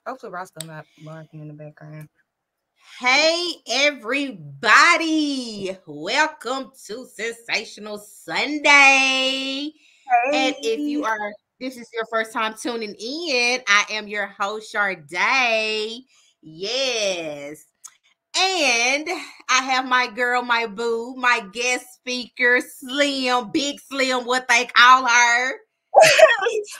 Hopefully Roscoe not barking in the background. Hey everybody, welcome to Sensational Sunday. Hey. And if this is your first time tuning in, I am your host Sharday. Yes. And I have my girl, my boo, my guest speaker, Slim, Big Slim, what they call her.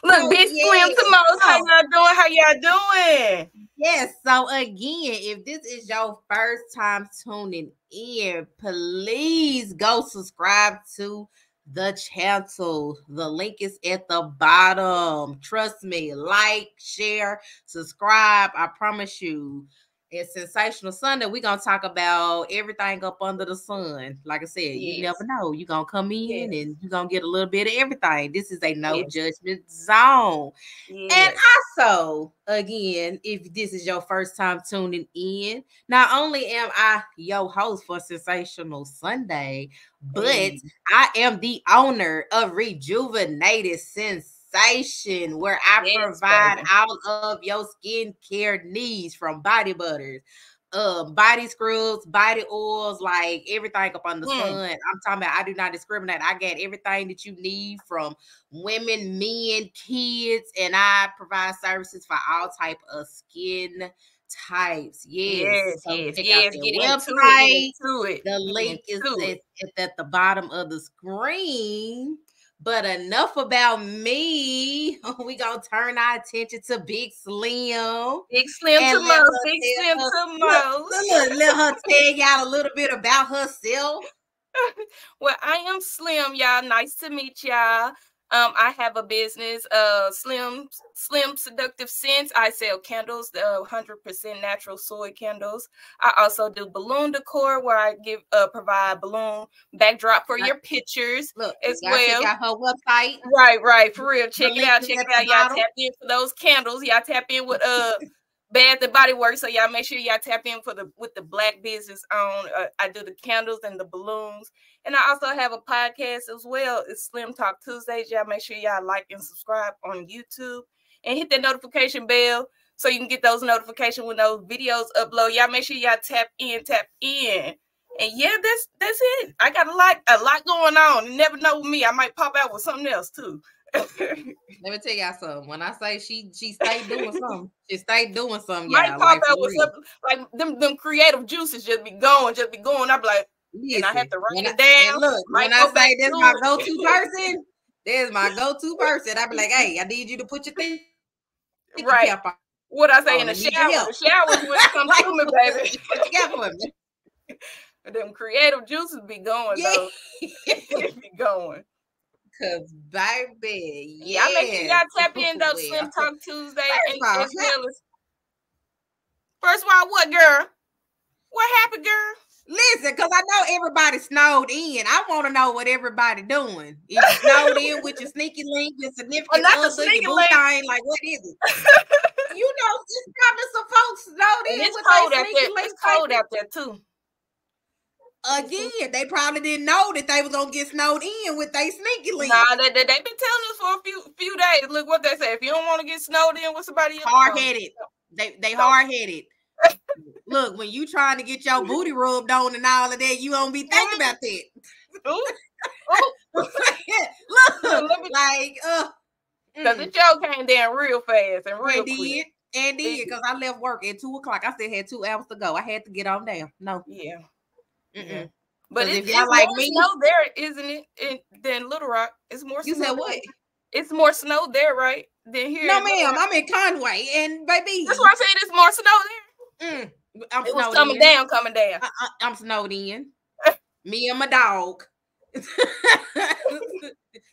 Look, Big Slim to most. How y'all doing? How y'all doing? Yes. So again, if this is your first time tuning in, please go subscribe to the channel. The link is at the bottom. Trust me, like, share, subscribe. I promise you. It's Sensational Sunday. We're going to talk about everything up under the sun. Like I said, you never know. You're going to come in and you're going to get a little bit of everything. This is a no judgment zone. And also, again, if this is your first time tuning in, not only am I your host for Sensational Sunday, but I am the owner of Rejuvenated Sensation, where I provide all of your skincare needs, from body butters, body scrubs, body oils, like everything up on the sun. I'm talking about, I do not discriminate. I got everything that you need, from women, men, kids, and I provide services for all type of skin types. Yes. Check out the website. The link is at the bottom of the screen. But enough about me. We gonna turn our attention to Big Slim. Big Slim to most. Big Slim to most. Let her tell y'all a little bit about herself. Well, I am Slim, y'all. Nice to meet y'all. I have a business, Slim Seductive Scents. I sell candles, 100% natural soy candles. I also do balloon decor, where I provide balloon backdrop for your pictures as well. Check out her website. Right, for real. Check it out. Y'all tap in for those candles. Y'all tap in with Bath and Body Works. So y'all make sure y'all tap in with the Black business on. I do the candles and the balloons. And I also have a podcast as well. It's Slim Talk Tuesdays. Y'all make sure y'all like and subscribe on YouTube and hit that notification bell so you can get those notifications when those videos upload. Y'all make sure y'all tap in. And yeah, that's it. I got a lot going on. You never know with me. I might pop out with something else too. Let me tell y'all something. When I say she stayed doing something, she stayed doing something. Might pop out with something like them creative juices just be going. I be like, and I have to write it down. Look, when I say that's my go-to person, there's my go-to person. I be like, hey, I need you to put your thing right. What I say in the shower? The shower is when it comes to me, baby. What you got for me? Them creative juices be going though. Be going. Cause baby, I make sure y'all tap in though. Slim Talk Tuesday as well as. First of all, what, girl? What happened, girl? Listen, because I know everybody snowed in. I want to know what everybody doing. If you snowed in with your sneaky link, your significant other, your boo thing, like what is it? You know, it's probably some folks snowed in with their sneaky link. It's cold out there too. Again, they probably didn't know that they was gonna get snowed in with their sneaky link. Nah, they've been telling us for a few days. Look what they say. If you don't want to get snowed in with somebody else, hard-headed. They hard-headed. Look, when you trying to get your booty rubbed on and all of that, you don't be thinking about that. Look, like because the show came down real fast and real quick. And did, because I left work at 2:00. I still had 2 hours to go. I had to get on down. No. Yeah. Yeah. But if y'all like me, snow there, isn't it? Than Little Rock, it's more. You said what? It's more snow there, right? Than here. No, ma'am. I'm in Conway, and baby, that's what I'm saying. It's more snow there. It was coming down. I'm snowed in. Me and my dog.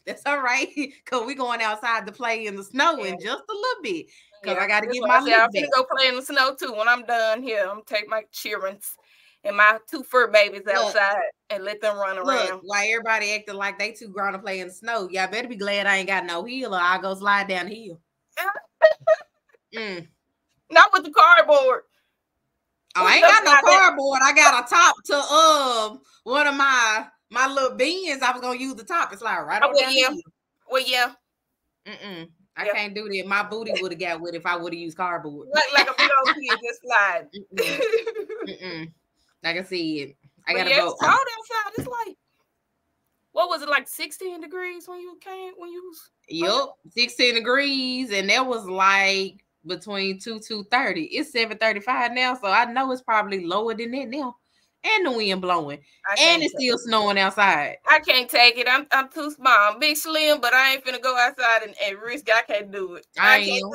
That's all right, cause we going outside to play in the snow in just a little bit. Cause I gotta get my. I'm gonna go play in the snow too. When I'm done here, I'm gonna take my childrens and my 2 fur babies outside and let them run around. Look, why everybody acting like they too grown to play in the snow? Y'all better be glad I ain't got no heel, or I'll go slide down the hill. Not with the cardboard. Oh, I ain't got no cardboard. I got a top to one of my little bins. I was gonna use the top and slide right over down the hill. Well, yeah. I can't do that. My booty would have got wet if I would have used cardboard. Like a big old kid just slide. Like I said, I But gotta yeah, go. it's cold outside. It's like, what was it, like 16 degrees when you was? Yep, 16 degrees, and that was like between 2:30. It's 7:35 now, so I know it's probably lower than that now. And the wind blowing, and it's still snowing outside. I can't take it. I'm too small. I'm big slim, but I ain't finna go outside and risk it. I can't do it. I am.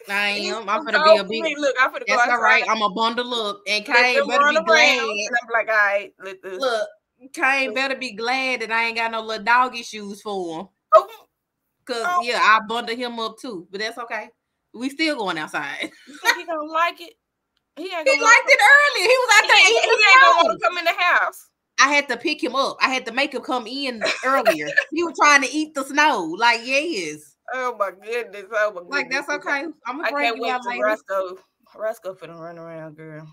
I'm finna be a big. Look, I'm finna go outside. That's all right. I'm a bundle up, and Kane better be glad. And I'm like, all right, look. Kane better be glad that I ain't got no little doggy shoes for him. Cause yeah, I bundle him up too, but that's okay. We still going outside. You think he gonna like it? He liked it earlier. He was out there eating. He ain't gonna want to come in the house. I had to pick him up. I had to make him come in earlier. He was trying to eat the snow. Like, yes. Oh my goodness. Like, that's okay. I'm gonna bring you out later. Roscoe finna run around, girl.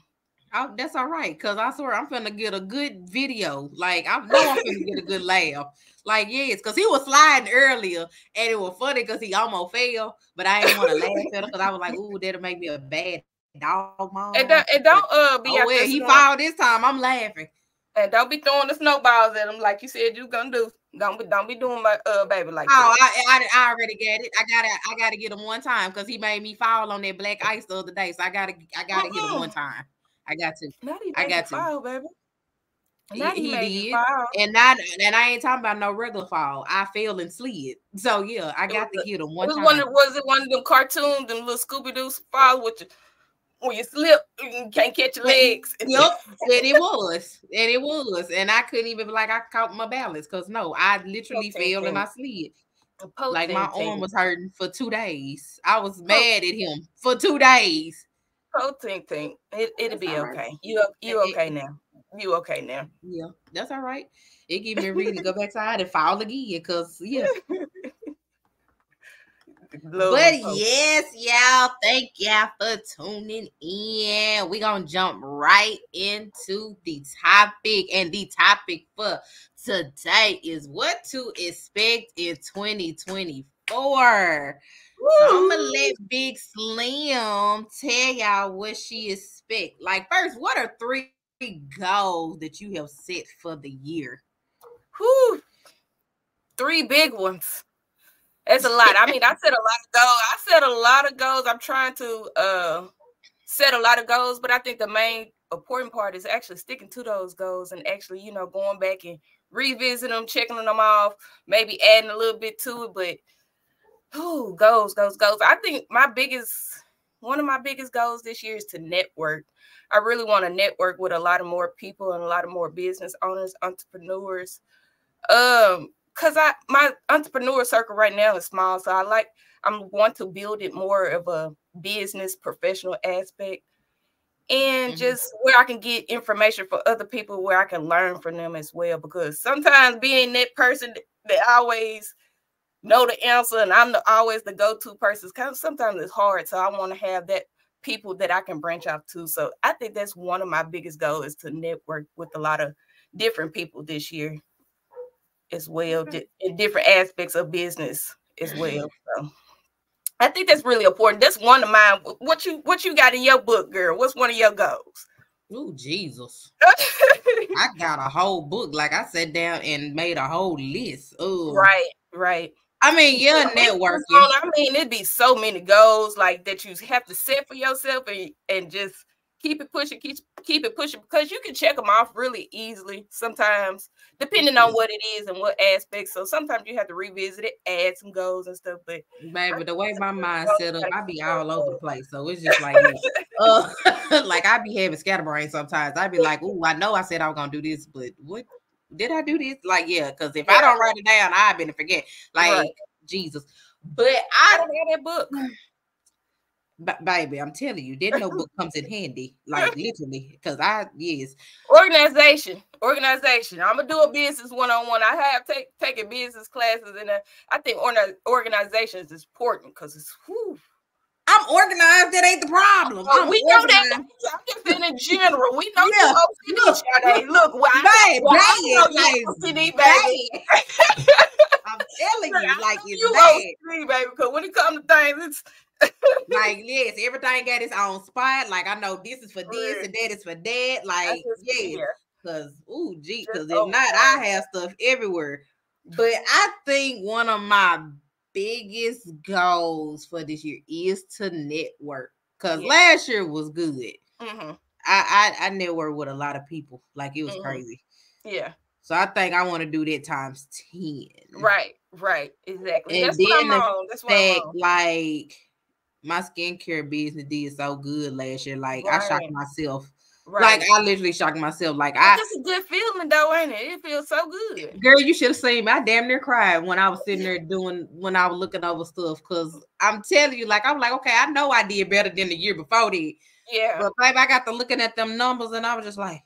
Oh, that's all right, because I swear I'm finna get a good video. Like, I know I'm finna get a good laugh. Like, yes, because he was sliding earlier, and it was funny because he almost fell, but I didn't want to laugh at him because I was like, ooh, that'll make me a bad dog mom. And don't be well, he fouled this time. I'm laughing. And don't be throwing the snowballs at him like you said you gonna do. Don't be doing my baby like that. I already got it. I gotta get him one time because he made me foul on that black ice the other day. So I gotta get him one time. I got to. I got to. Foul, baby. He did. And I ain't talking about no regular fall. I fell and slid. So yeah, I got to get him one time. Was it one of them cartoons, them little Scooby-Doo fall with you? When you slip, you can't catch your legs. Yep, and it was. And I couldn't even, like, I caught my balance because no, I literally fell and I slid. Like my arm was hurting for 2 days. I was mad at him for 2 days. Tink. It'll be okay. Right. You okay now. You okay now. Yeah, that's all right. It gave me a reason to go back outside and fall again because yeah. But yes, y'all, thank y'all for tuning in. We're gonna jump right into the topic, and the topic for today is what to expect in 2024. So I'm gonna let Big Slim tell y'all what she expect. Like, first, what are 3 goals that you have set for the year? 3 big ones. That's a lot. I mean, I set a lot of goals. I'm trying to set a lot of goals, but I think the main important part is actually sticking to those goals and actually, going back and revisiting them, checking them off, maybe adding a little bit to it. But goals. I think one of my biggest goals this year is to network. I really want to network with a lot of more people and a lot of more business owners, entrepreneurs. Because my entrepreneur circle right now is small, so I'm want to build it more of a business professional aspect, and just where I can get information for other people, where I can learn from them as well. Because sometimes being that person that always know the answer and I'm always the go-to person, sometimes it's hard. So I want to have that people that I can branch out to. So I think that's one of my biggest goals, is to network with a lot of different people this year as well, in different aspects of business as well. So I think that's really important. That's one of mine. What you got in your book, girl? What's one of your goals? Oh, Jesus. I got a whole book. Like, I sat down and made a whole list. Oh, right. I mean, yeah, networking. I mean, it'd be so many goals like that you have to set for yourself and just keep it pushing, because you can check them off really easily sometimes, depending on what it is and what aspects. So sometimes you have to revisit it, add some goals and stuff. But baby, the way my mind set up, I be all over the place. So it's just like like I be having scatterbrain sometimes. I be like, oh, I know I said I was gonna do this, but what did I do this? Like, yeah, because if I don't write it down, I've been to forget. Like, Jesus. But I don't have that book. But baby, I'm telling you, that notebook comes in handy, like literally, because organization. I'm gonna do a business one-on-one. I have taken business classes, and I think organization is important because it's. I'm organized. That ain't the problem. We know that. I'm just saying in general. We know you OCD. Look, baby. I'm telling you, like it's you bad, baby. Because when it comes to things, it's like yes, everything got its own spot. Like I know this is for this and that is for that. Like yes, because because if not, I have stuff everywhere. But I think one of my biggest goals for this year is to network. Because last year was good. Mm-hmm. I networked with a lot of people. Like it was crazy. Yeah. So I think I want to do that times 10. Right, exactly. And that's then what I'm on. That's what I'm on. Like my skincare business did so good last year. Like I shocked myself. Like I literally shocked myself. Like that's a good feeling though, ain't it? It feels so good. Girl, you should have seen me. I damn near cried when I was sitting there when I was looking over stuff. Cause I'm telling you, like I'm like, okay, I know I did better than the year before that. Yeah. But babe, I got to looking at them numbers and I was just like,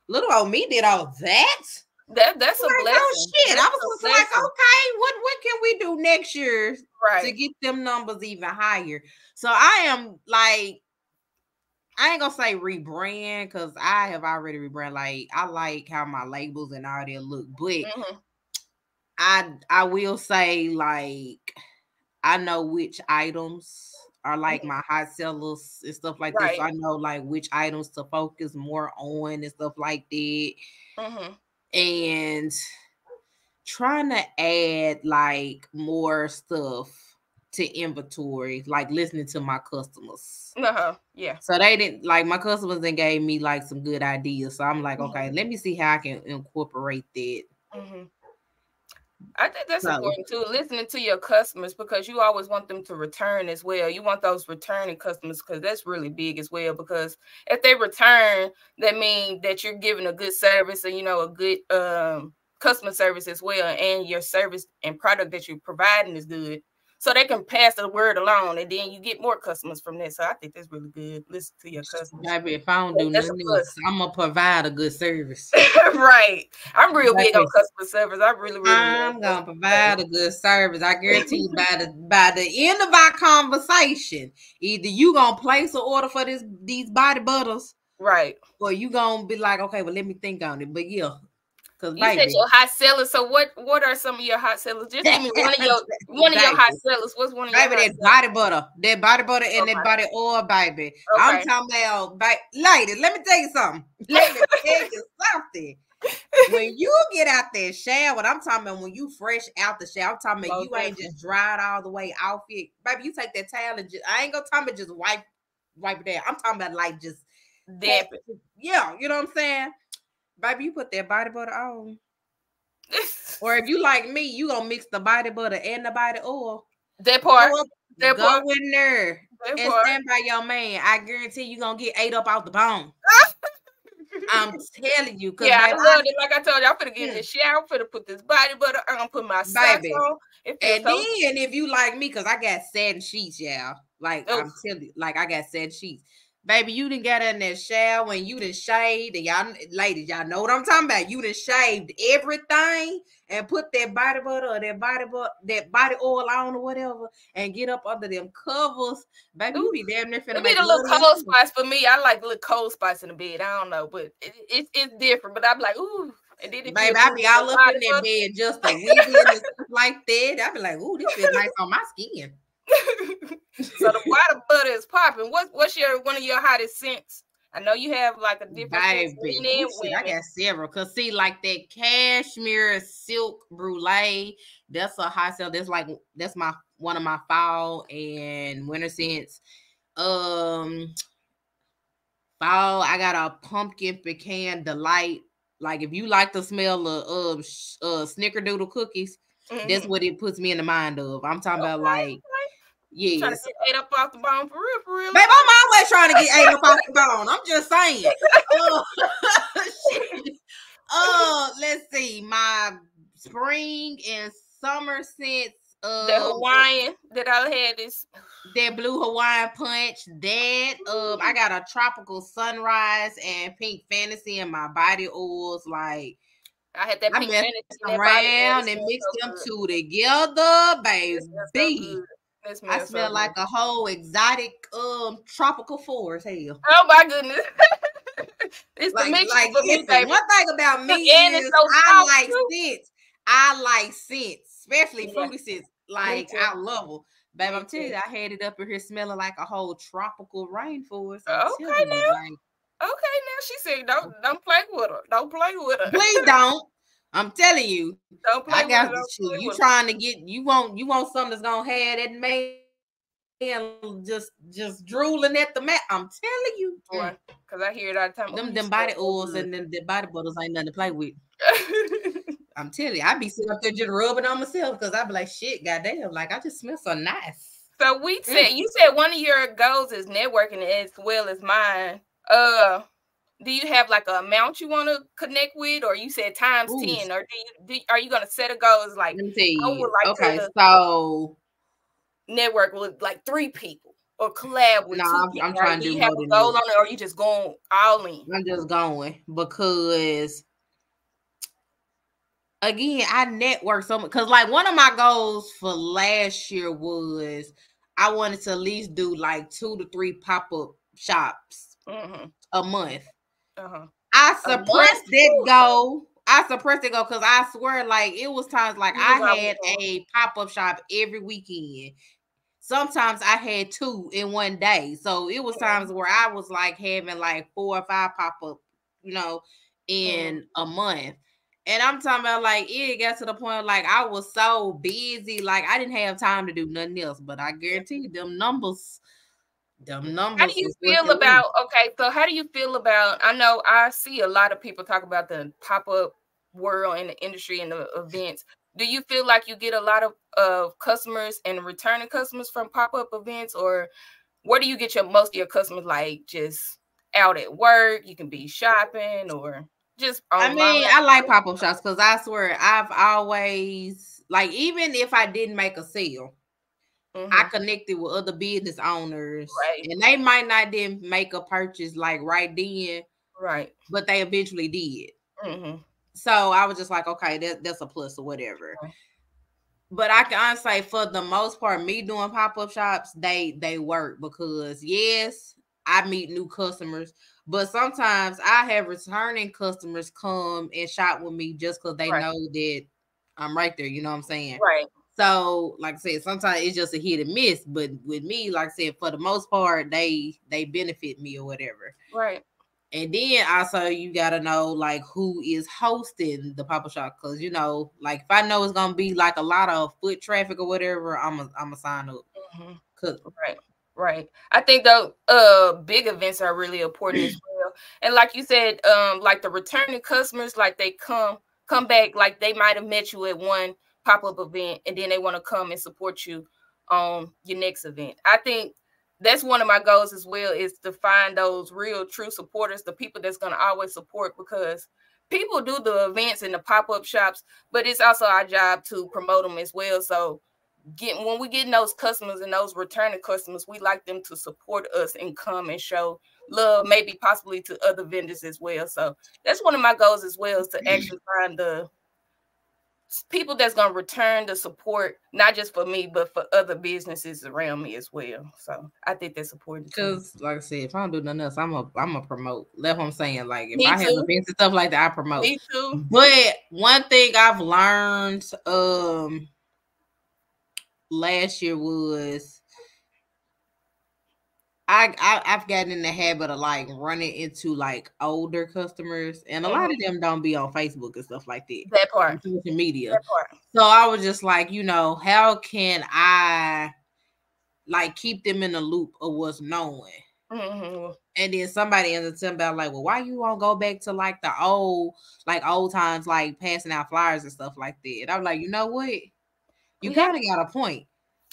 little old me did all that. That's a blessing. Oh shit. I was like, okay, what can we do next year to get them numbers even higher? So I am like, I ain't gonna say rebrand because I have already rebrand. Like I like how my labels and all that look, but I will say like I know which items are like my hot sellers and stuff like this. So I know like which items to focus more on and stuff like that. And trying to add like more stuff to inventory, like listening to my customers. Yeah. So they didn't like my customers and gave me like some good ideas. So I'm like, okay, let me see how I can incorporate that. I think that's important too, listening to your customers, because you always want them to return as well. You want those returning customers because that's really big as well, because if they return, that means that you're giving a good service and, a good customer service as well, and your service and product that you're providing is good. So they can pass the word along, and then you get more customers from that. So I think that's really good. Listen to your customers. Baby, if I don't do nothing else, I'm gonna provide a good service. Right. I'm real big on customer service. I'm gonna provide a good service. I guarantee you by the end of our conversation, either you gonna place an order for these body butters, right? Or you gonna be like, okay, well, let me think on it. But yeah. You said your hot sellers. So what are some of your hot sellers? Just give me one of your hot sellers. What's one of your baby? That body butter and that body oil, baby. Okay. I'm talking about, ladies. Let me tell you something. When you get out that shower, I'm talking about when you fresh out the shower. I'm talking about you ain't just dried all the way off it, baby. You take that towel and I ain't gonna talk about just wipe it down. I'm talking about like just damp it. Yeah, you know what I'm saying. Baby, you put that body butter on. Or if you like me, you gonna mix the body butter and the body oil. That part. Go in there and stand by your man. I guarantee you gonna get ate up out the bone. I'm telling you. Yeah, I love it. Like I told you, I'm finna get in the shower. I'm finna put this body butter on. I'm gonna put my socks on. And then if you like me, because I got satin sheets, y'all. Like I'm telling you, like I got satin sheets. Baby, you done got in that shower and you done shaved, and y'all ladies, y'all know what I'm talking about. You done shaved everything and put that body butter or that body oil on or whatever, and get up under them covers. Baby, you be damn near finna make a little cold spice for me. I like a little cold spice in the bed. I don't know, but it's different. But I'm like, ooh. And then baby, I be all up in that bed just a wiggling and stuff like that. I be like, ooh, this feels nice on my skin. So the body butter is popping. What's one of your hottest scents? I know you have like a different I got several. Cause see, like that cashmere silk brulee, that's a hot sell. That's one of my fall and winter scents. Fall, I got a pumpkin pecan delight. Like if you like the smell of snickerdoodle cookies, that's what it puts me in the mind of. I'm talking about like. Yes. Trying to get ate up off the bone for real. Babe, I'm always trying to get ate up off the bone. I'm just saying. Let's see. My spring and summer scents. The Hawaiian that I had is that blue Hawaiian punch. That I got a tropical sunrise and pink fantasy in my body oils. Like I had that pink fantasy around and mixed them two together, baby. I smell like a whole exotic tropical forest. Hell. Oh my goodness. It's the mix for me, baby. One thing about me is I like scents. especially Fruity Sips, like I love them. Babe, I'm telling you, I had it up in here smelling like a whole tropical rainforest. I'm okay, now. Like, okay, now she said, don't play with her. Don't play with her. Please don't. I'm telling you, don't play I got with her. you trying to get you want something that's gonna have that man just drooling at the mat. I'm telling you, because I hear it all the time. Them body oils and them the body butters ain't nothing to play with. I'm telling you, I be sitting up there just rubbing on myself because I be like, shit, goddamn, like I just smell so nice. So you said one of your goals is networking as well as mine. Do you have like an amount you want to connect with, or you said times 10, or are you gonna set a goal as like, let me tell you. I would like to so network with like 3 people or collab with 2 people? I'm trying to do you have a goal on it, or are you just going all in? I'm just going because again, I network so much because like one of my goals for last year was I wanted to at least do like 2 to 3 pop-up shops a month. I suppressed that goal. Because I swear, like it was times like I had a pop-up shop every weekend. Sometimes I had 2 in one day. So it was times where I was like having like 4 or 5 pop-up, in a month. And I'm talking about like it got to the point like I was so busy, like I didn't have time to do nothing else. But I guarantee you, them numbers. How do you feel about? Okay, so how do you feel about? I know I see a lot of people talk about the pop-up world in the industry and the events. Do you feel like you get a lot of customers and returning customers from pop-up events, or where do you get most of your customers? Like just out at work, you can be shopping, or just online? I mean, I like pop-up shops because I swear I've always like, even if I didn't make a sale, I connected with other business owners, and they might not then make a purchase like right then, but they eventually did. So I was just like, okay, that's a plus or whatever. But I can honestly say, for the most part, me doing pop-up shops, they work because yes, I meet new customers, but sometimes I have returning customers come and shop with me just because they know that I'm right there. You know what I'm saying? Right. So, like I said, sometimes it's just a hit and miss. But with me, like I said, for the most part, they benefit me or whatever. Right. And then also you gotta know like who is hosting the pop-up shop, because like if I know it's gonna be like a lot of foot traffic or whatever, I'm a sign up. Right. I think the big events are really important as well. And like you said, like the returning customers, like they come back, like they might have met you at one pop-up event and then they want to come and support you on your next event. I think that's one of my goals as well, is to find those real true supporters, the people that's going to always support, because people do the events and the pop-up shops, but it's also our job to promote them as well. So when we get those customers and those returning customers, we like them to support us and come and show love, maybe possibly to other vendors as well. So that's one of my goals as well, is to actually find the people that's going to return the support, not just for me, but for other businesses around me as well. So I think that's important. Because like I said, if I don't do nothing else, I'm a promote. That's what I'm saying. Like if I have events and stuff like that, I promote. Me too. But one thing I've learned last year was I've gotten in the habit of like running into like older customers, and a lot of them don't be on Facebook and stuff like that. That part. Social media. That part. So I was just like, how can I like keep them in the loop of what's known? And then somebody ends up telling about like, well, why you won't go back to like the old times, like passing out flyers and stuff like that? And I'm like, you know what? You kind of got a point.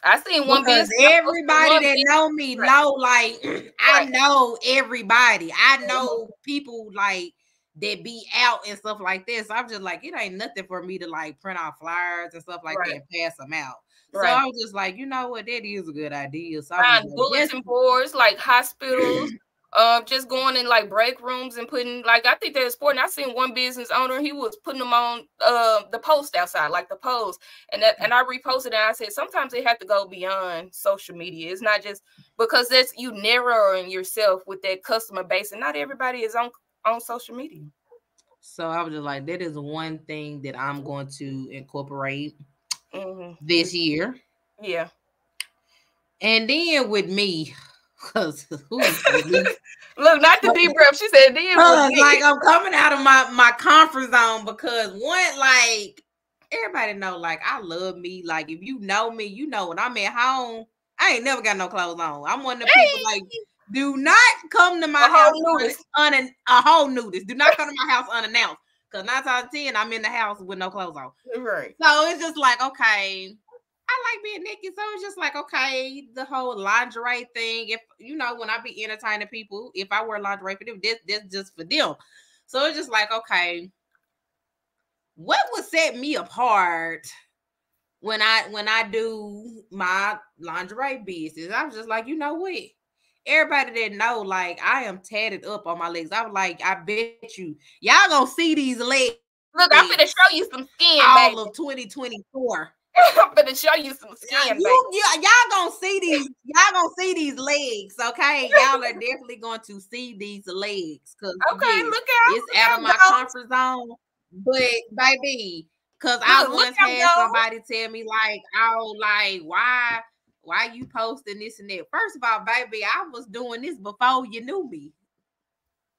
I seen one because everybody that know me know, like I know everybody. I know people like that be out and stuff like this. So I'm just like, it ain't nothing for me to like print out flyers and stuff like that and pass them out. So I was just like, you know what, that is a good idea. So I was bulletin boards, like hospitals. Just going in like break rooms and putting, like, I think that's important. I seen one business owner, he was putting them on the post outside, like the post, and I reposted it, and I said sometimes they have to go beyond social media. It's not just because that's you narrowing yourself with that customer base, and not everybody is on social media. So I was just like, that is one thing that I'm going to incorporate. this year. Yeah. And then with me, because look, not the deep breath. She said, then like I'm coming out of my comfort zone because one, like everybody know, like I love me. Like if you know me, you know when I'm at home, I ain't never got no clothes on. I'm one of the people like, do not come to my house a whole nudist. Do not come to my house unannounced. Because 9 times out of 10, I'm in the house with no clothes on. Right. So it's just like, okay, I like being naked. So it's just like, okay, the whole lingerie thing. If you know, when I be entertaining people, if I wear lingerie for them, this just for them. So it's just like, okay, what would set me apart when I do my lingerie business? I was just like, you know what? Everybody that know, like, I am tatted up on my legs. I was like, I bet y'all gonna see these legs. Look, I'm gonna show you some skin, all of 2024. I'm gonna show you some skin, y'all gonna see these. Y'all gonna see these legs, okay? Y'all are definitely going to see these legs. Cause okay, look out. It's out of my comfort zone. But baby, cause I once had somebody tell me like, oh, like why you posting this and that? First of all, baby, I was doing this before you knew me.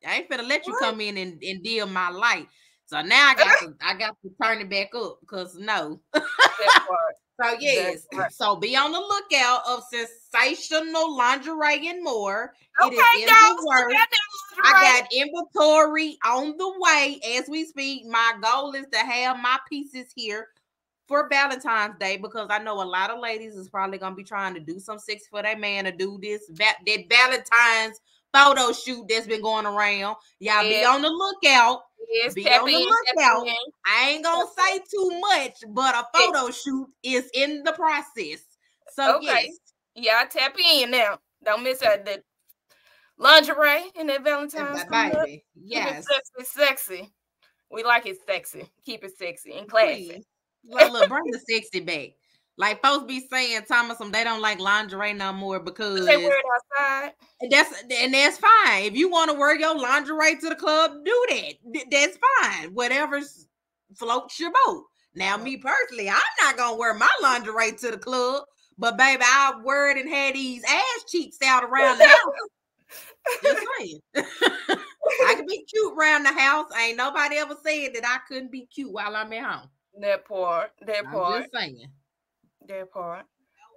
I ain't finna let you come in and dim my light. So now I got to turn it back up because no. So yes, so be on the lookout of sensational lingerie and more. Okay, it is in the works. I got inventory on the way as we speak. My goal is to have my pieces here for Valentine's Day because I know a lot of ladies is probably gonna be trying to do some sex for their man to do this that Valentine's photo shoot that's been going around. Y'all be on the lookout. Yes, be on the lookout. I ain't gonna say too much, but a photo shoot is in the process. So okay, yeah, tap in now. Don't miss out the lingerie and that Valentine's baby. Yes, sexy. We like it sexy. Keep it sexy and classy. Look, bring the sexy back. Like folks be saying, Thomas, they don't like lingerie no more because they wear it outside. That's fine. If you want to wear your lingerie to the club, do that. That's fine. Whatever floats your boat. Now, me personally, I'm not gonna wear my lingerie to the club, but baby, I wear it and had these ass cheeks out around the house. Just saying. I can be cute around the house. Ain't nobody ever said that I couldn't be cute while I'm at home. That part. I'm just saying. That part.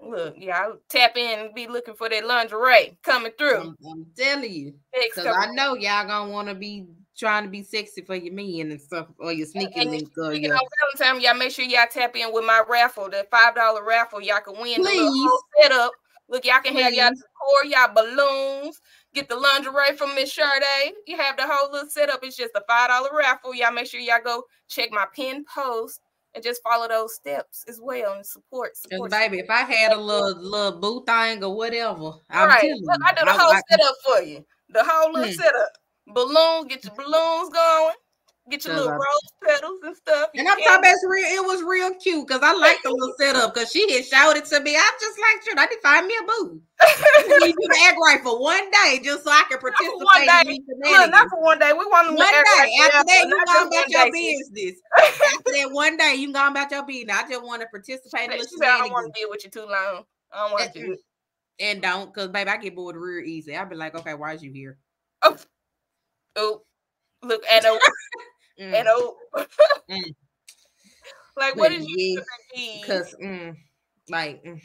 Look, y'all tap in and be looking for that lingerie coming through. I'm telling you. Because I know y'all gonna want to be trying to be sexy for your men and stuff, or your sneaky link. Speaking on Valentine's, y'all make sure y'all tap in with my raffle, the $5 raffle. Y'all can win the whole setup. Look, y'all can have y'all decor, y'all balloons, get the lingerie from Miss Sade. You have the whole little setup. It's just a $5 raffle. Y'all make sure y'all go check my pinned post. And just follow those steps as well and support. Baby, if I had a little boo thing or whatever, I'm telling you, I do the whole setup for you. The whole little setup. Balloons, get your balloons going. Get your little rose petals and stuff. And I'm talking about it was real cute because I like the little setup because she had showed it to me. I'm just like, sure, I need to find me a boo. I need you to act right for one day just so I can participate in these Look, not for one day. We want them to act right. After that, you go about your business. After that one day, you can go about your business. I just want to participate in this. I don't want to be with you too long. I don't want to. And don't, because baby, I get bored real easy. I'll be like, okay, why is you here? Oh, look, and and like, what is you need? Because like you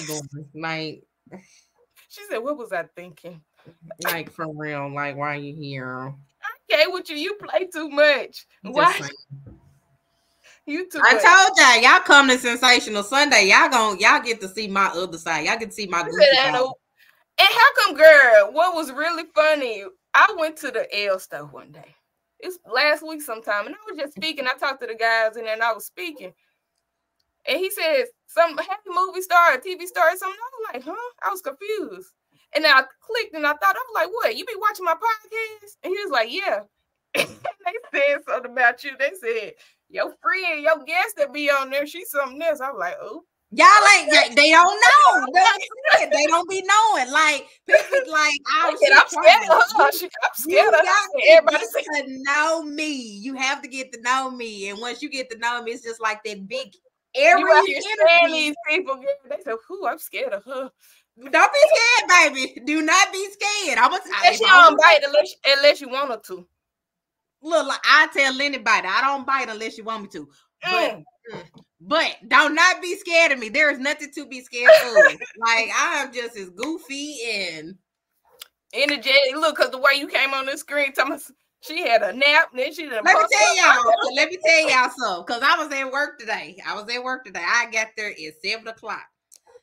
going like. She said, "What was I thinking?" Like for real, like why are you here? Okay, with you play too much. Why? You too. I told y'all come to Sensational Sunday. Y'all get to see my other side. Y'all get to see my goofy side. And how come, girl? What was really funny? I went to the L store one day. It's last week sometime, and I was just speaking. I talked to the guys, and then I was speaking, and he said some happy movie star, a TV star, or something. I was like, huh? I was confused, and then I clicked, and I thought, I was like, what? You be watching my podcast? And he was like, yeah. And they said something about you. They said your friend, your guest that be on there, she's something else. I was like, oh. Y'all like they don't know. They don't be knowing. Like people like I'm scared of her. I'm scared of her. Everybody to know me. You have to get to know me. And once you get to know me, it's just like that big every interview. These people, they say, "Who? I'm scared of her." Don't be scared, baby. Do not be scared. Unless you don't bite, unless you want her to. Look, like I tell anybody, I don't bite unless you want me to. But don't not be scared of me. There is nothing to be scared of. Like I am just as goofy and energetic. Look, because the way you came on the screen, Thomas, she had a nap. Then she done. Let me tell y'all something. Because I was at work today. I got there at 7 o'clock.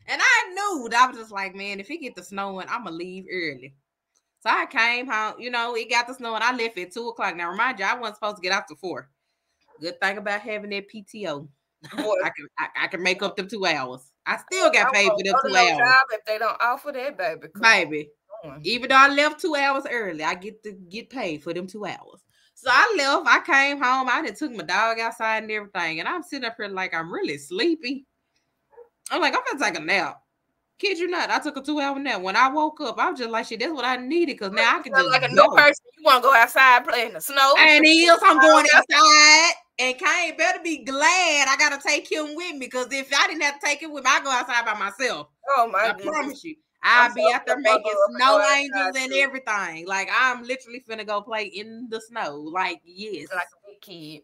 And I knew that I was just like, man, if it get to snowing, I'm going to leave early. So I came home, it got to snow and I left at 2 o'clock. Now, remind you, I wasn't supposed to get out till 4. Good thing about having that PTO. I can make up them 2 hours. I still got paid for them 2 hours. Job if they don't offer that, baby. Baby. Even though I left 2 hours early, I get to get paid for them 2 hours. So I left. I came home. I done took my dog outside and everything. And I'm sitting up here like I'm really sleepy. I'm like, I'm gonna take a nap. Kid you not, I took a 2-hour nap. When I woke up, I was just like, shit, that's what I needed. Because now I can just like a new person. You want to go outside play in the snow? And I'm going outside. And Kane better be glad I gotta take him with me. Because if I didn't have to take him with me, I go outside by myself. Oh my goodness. I promise you. I'll be out there making snow angels and everything. Like I'm literally finna go play in the snow. Like, yes. Like a big kid.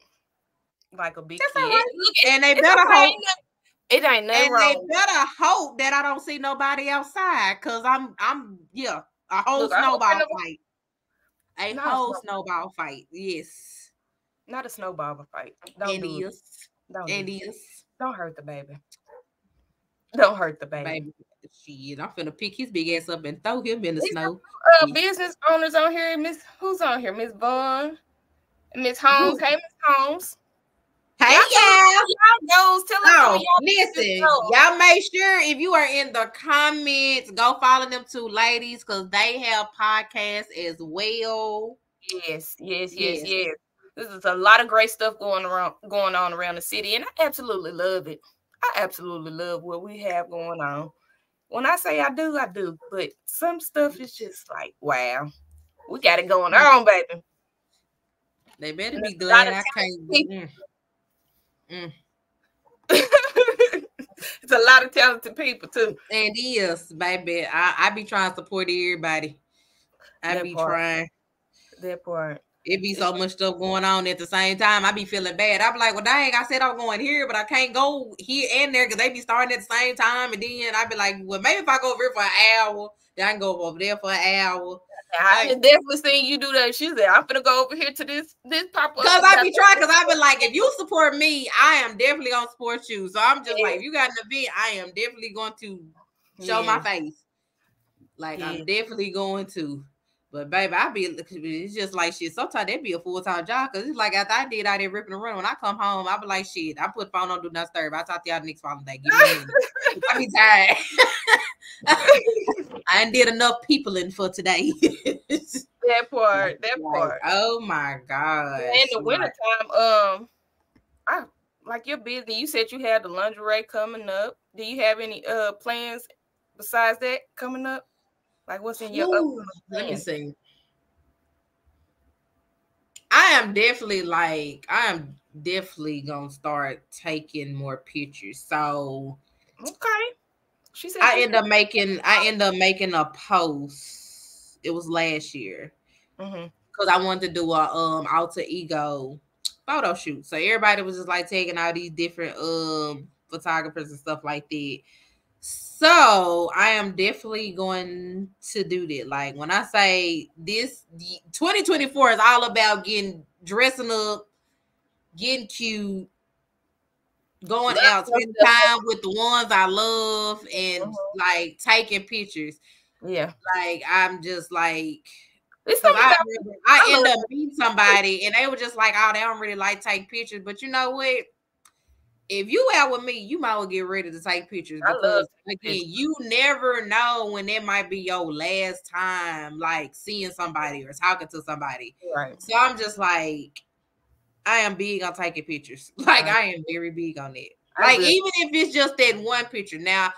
Like a big that's kid. Right. And they better hope. It ain't nothing wrong. And they better hope that I don't see nobody outside. Cause I'm a whole snowball fight. A whole snowball fight. Yes. Not a snowball fight. Don't do it. Don't hurt the baby. Don't hurt the baby. Shit, I'm finna pick his big ass up and throw him in the snow. Business owners on here. Who's on here? Miss Vaughn, Miss Holmes. Hey, Miss Holmes. Hey, y'all. Tell us. Listen, y'all make sure if you are in the comments, go follow them 2 ladies because they have podcasts as well. Yes. This is a lot of great stuff going on around the city, and I absolutely love it. I absolutely love what we have going on. When I say I do. But some stuff is just like, wow, we got it going on, baby. They better be glad I can't. It's a lot of talented people too. And yes, baby. I be trying to support everybody. Trying. That part. It be so much stuff going on at the same time. I be feeling bad. I be like, well, dang, I said I'm going here, but I can't go here and there because they be starting at the same time. And then I be like, well, maybe if I go over here for an hour, then I can go over there for an hour. I definitely seen you do that. She said, I'm gonna go over here to this pop-up. Because I be trying, because I be like, if you support me, I am definitely gonna support you. So I'm just like, if you got an event, I am definitely going to show my face. Like, I'm definitely going to. But baby, it's just like shit. Sometimes that'd be a full-time job because it's like after I did out there ripping and running, when I come home, I be like, shit, I put the phone on do not disturb. I'll talk to y'all next following day. I be tired. I ain't did enough peopling for today. That part. Oh my God. In the wintertime, I like your business. You said you had the lingerie coming up. Do you have any plans besides that coming up? Like what's in your let me see. I am definitely gonna start taking more pictures. So okay. She said I end up making a post. It was last year. Because I wanted to do a alter ego photo shoot. So everybody was just like taking all these different photographers and stuff like that. So I am definitely going to do that. Like when I say this 2024 is all about dressing up, getting cute, going out, spending time with the ones I love, and like taking pictures. Yeah. Like I'm just like I end up meeting somebody and they were just like, oh, they don't really like take pictures. But you know what? If you out with me, you might well get ready to take pictures because again, you never know when it might be your last time like seeing somebody or talking to somebody. Right. So I'm just like, I am big on taking pictures. Like I am very big on it. Like even if it's just that one picture. Now,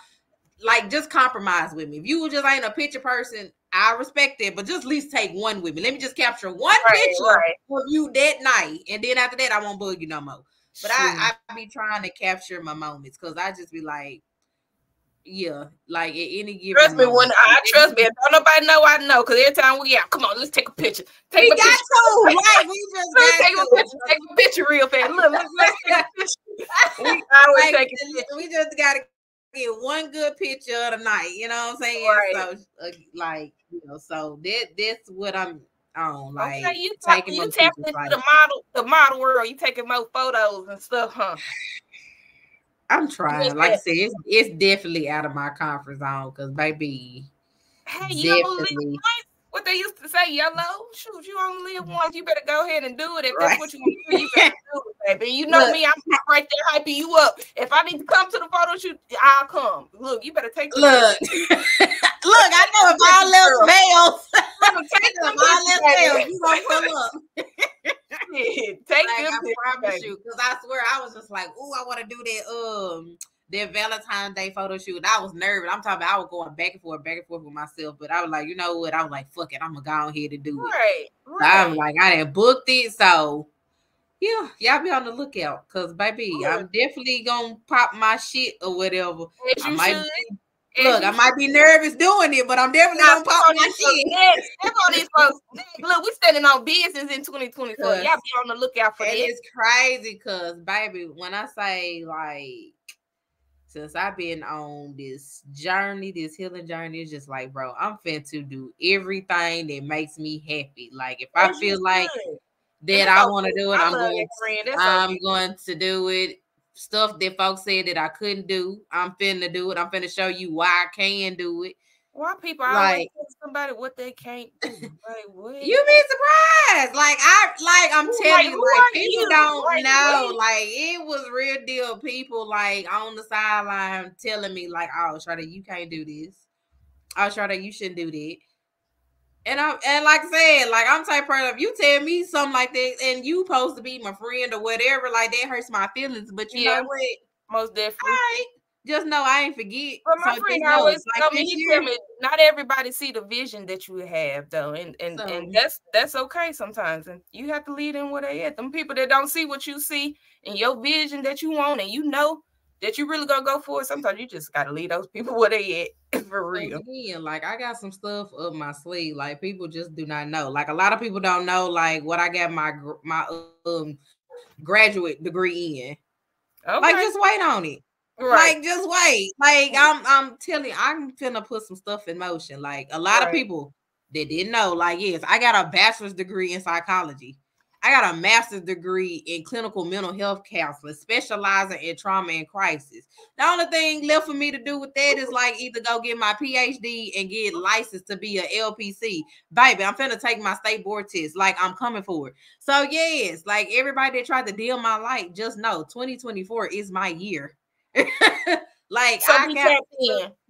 like just compromise with me. If you just ain't a picture person, I respect it, but just at least take one with me. Let me just capture one picture of you that night, and then after that, I won't bug you no more. But I be trying to capture my moments because I just be like, yeah, like at any given trust me, moment. when I trust me, if don't nobody know, I know. Because every time we out, come on, let's take a picture. We just got to take a picture real fast. Look, let's take a picture. We always take a picture. We just gotta get one good picture of the night. You know what I'm saying? Right. So, like, you know, so that's what I'm on. Like, okay, you taking you tap into like, the model world. You taking more photos and stuff, huh? I'm trying. Like I said, it's definitely out of my comfort zone because, baby, hey, you only live once. What they used to say, yellow. Shoot, you only live once. You better go ahead and do it. If that's what you want to do, you better do it, baby. You know me, I'm right there hyping you up. If I need to come to the photo shoot, I'll come. Look, you better take the look. Look, I know if all else fails, you gonna pull up. Take like, them. I promise you, because I swear I was just like, oh, I want to do that Valentine's Day photo shoot. And I was nervous. I'm talking about I was going back and forth with myself. But I was like, you know what? I was like, fuck it, I'm gonna go on here to do it. Right. So I'm like, I done booked it. So yeah, y'all be on the lookout. Cause baby, I'm definitely gonna pop my shit or whatever. I might be nervous doing it, but I'm definitely gonna pop my shit. Step on these folks. Look, we standing on business in 2024. Y'all be on the lookout for that. It's crazy because, baby, when I say like, since I've been on this journey, this healing journey, it's just like, bro, I'm finna to do everything that makes me happy. Like, if I feel like that I want to do it, I'm going to do it. Stuff that folks said that I couldn't do, I'm finna do it. I'm finna show you why I can do it. Why people always tell somebody what they can't do? Like, what? You be surprised. I'm telling you, like people don't know. Like, it was real deal. People like on the sideline telling me, like, oh, Shada, you can't do this. Oh, Shada, you shouldn't do that. And like I said, like I'm type of if you tell me something like that and you supposed to be my friend or whatever, like that hurts my feelings. But you know what? Most definitely. All right. Just know I ain't forget. But my friend always tell me, he tell me, not everybody see the vision that you have though. And that's okay sometimes. And you have to lead in where they at. Them people that don't see what you see and your vision that you want and you know that you really gonna go for it. Sometimes you just gotta leave those people where they at for real. Again, like I got some stuff up my sleeve. Like people just do not know. Like a lot of people don't know. Like what I got my graduate degree in. Okay. Like just wait on it. Right. Like just wait. Like I'm telling you, I'm finna put some stuff in motion. Like a lot of people that didn't know. Like yes, I got a bachelor's degree in psychology. I got a master's degree in clinical mental health counseling, specializing in trauma and crisis. The only thing left for me to do with that is like either go get my PhD and get licensed to be a LPC. Baby, I'm finna take my state board test. Like I'm coming for it. So yes, like everybody that tried to deal my life, just know 2024 is my year. Like so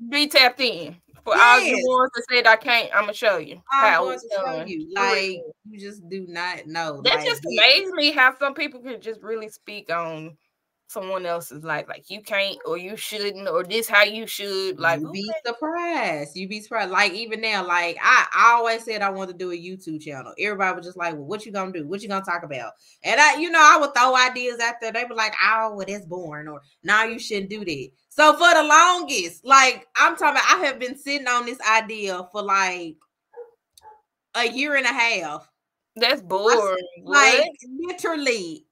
be tapped in. For all you ones that said I can't, I'm gonna show you how it's done. Like you just do not know. That just amazes me how some people can just really speak on someone else's life. Like you can't or you shouldn't or this how you should. Like you be surprised. You be surprised. Like even now, like I always said I wanted to do a YouTube channel. Everybody was just like, well, what you gonna do? What you gonna talk about? And I would throw ideas out there. They were like, oh, well, that's boring, or now you shouldn't do that. So for the longest, like I'm talking about, I have been sitting on this idea for like a year and a half. That's boring. Like literally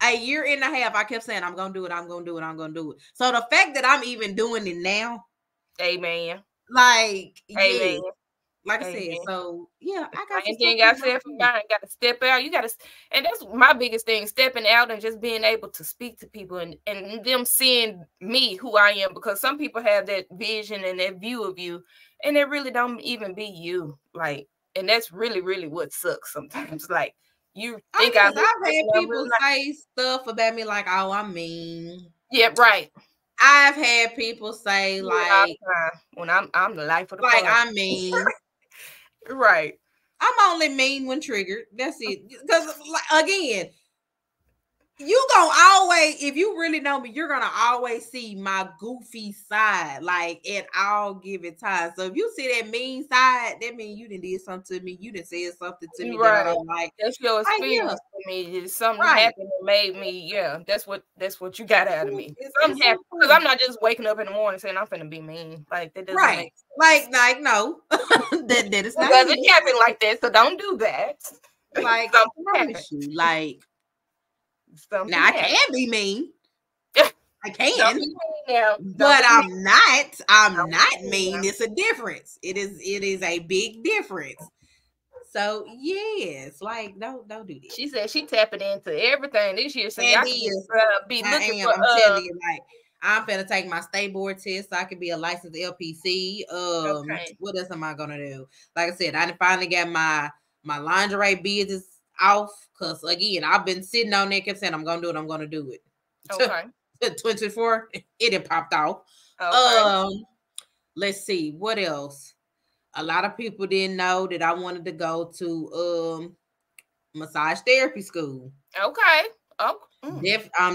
a year and a half. I kept saying, I'm gonna do it, I'm gonna do it, I'm gonna do it. So the fact that I'm even doing it now, amen. Like amen. Yeah. Like I said, so yeah, I got anything I said for mine. Got to step out. You got to, and that's my biggest thing: stepping out and just being able to speak to people and them seeing me who I am. Because some people have that vision and that view of you, and it really don't even be you. Like, and that's really, really what sucks sometimes. Like you think I've had people say stuff about me like, "Oh, I'm mean." Yeah, right. I've had people say like, "When I'm the life of the like I'm mean." Right. I'm only mean when triggered. That's it. Because like, again, You gonna always, if you really know me, you're gonna always see my goofy side, like at all given times. So if you see that mean side, that means you done did something to me. You done said something to me that I don't like. That's your experience for me. Something happened that made me, that's what you got out of me. Something happened because I'm not just waking up in the morning saying I'm finna be mean. Like that doesn't make sense. Like no, that is not. It doesn't happen like that. So don't do that. Like I promise you, like. Now I can be mean. I can, but I'm not. I'm not mean. It's a difference. It is a big difference. So yes, like don't do that. She said she tapping into everything this year, so y'all can be looking for. I'm telling you, like I'm finna take my state board test so I can be a licensed LPC. What else am I gonna do? Like I said, I finally got my lingerie business off because again I've been sitting on there, kept saying I'm gonna do it. Okay. 24, it had popped off. Okay. Let's see what else. A lot of people didn't know that I wanted to go to massage therapy school. Okay. I'm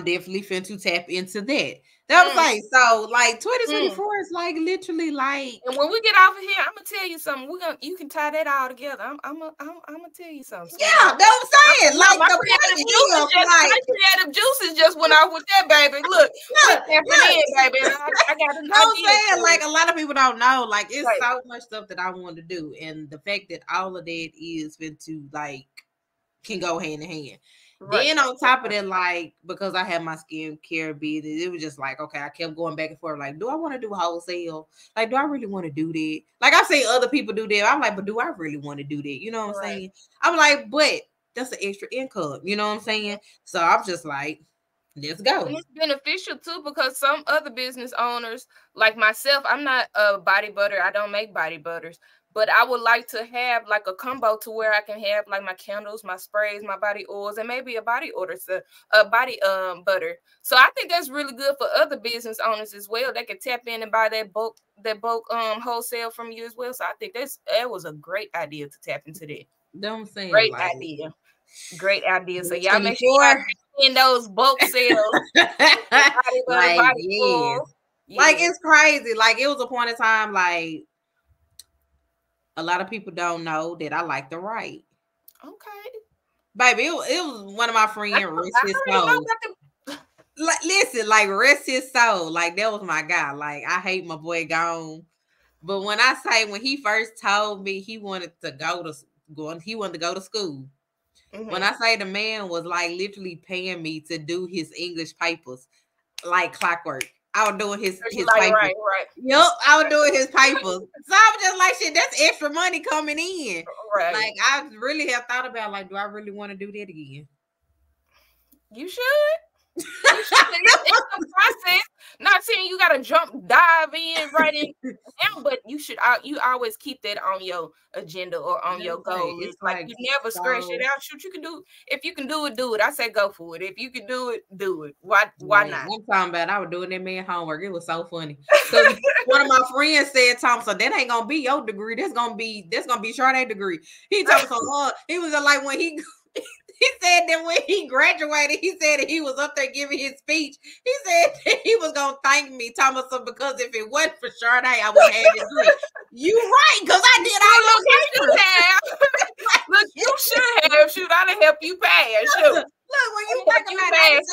definitely finna tap into that. That was like, so like 2024 is like literally like. And when we get off of here, I'm gonna tell you something. You can tie that all together. I'm gonna tell you something. Yeah, that's what I'm saying. Like the creative juices just went off with that, baby. Look, baby. I got an idea. Saying like a lot of people don't know. Like it's so much stuff that I want to do, and the fact that all of that is meant to like can go hand in hand. Right. Then on top of that, like because I had my skincare business, it was just like, okay, I kept going back and forth. Like, do I want to do wholesale? Like, do I really want to do that? Like, I've seen other people do that. I'm like, but do I really want to do that? You know what I'm saying? I'm like, but that's an extra income. You know what I'm saying? So I'm just like, let's go. And it's beneficial too because some other business owners, like myself, I'm not a body butter. I don't make body butters. But I would like to have like a combo to where I can have like my candles, my sprays, my body oils, and maybe a body body butter. So I think that's really good for other business owners as well. They can tap in and buy that bulk wholesale from you as well. So I think that was a great idea to tap into that. Don't say great idea. Great idea. So y'all make sure y'all in those bulk sales. Like it's crazy. Like it was a point in time like. A lot of people don't know that I like to write. Okay. Baby, it was one of my friends, rest his soul. Like, listen, like rest his soul. Like that was my guy. Like I hate my boy gone. But when I say when he first told me he wanted to go to school. Mm-hmm. When I say the man was like literally paying me to do his English papers like clockwork. I was doing his papers. Right. Yep, I was doing his papers. So I was just like, shit, that's extra money coming in. Right. Like I really have thought about like, do I really want to do that again? You should. It's a process. Not saying you gotta dive in right in, but you should. You always keep that on your agenda or on your goal. It's like you never scratch it out. Shoot, you can do. If you can do it, do it. I say go for it. If you can do it, do it. Why not? I'm talking about. I was doing that man homework. It was so funny. So one of my friends said, "Tom, so that ain't gonna be your degree. That's gonna be Sharday degree." He told me so. He was like when he. He said that when he graduated, he said that he was up there giving his speech. He said that he was going to thank me, Thomas, because if it wasn't for Sharday, I would have had it. You right, because I did all those papers. Look, you should have. Shoot, I done help you pass. Shoot. Look, when you think about it,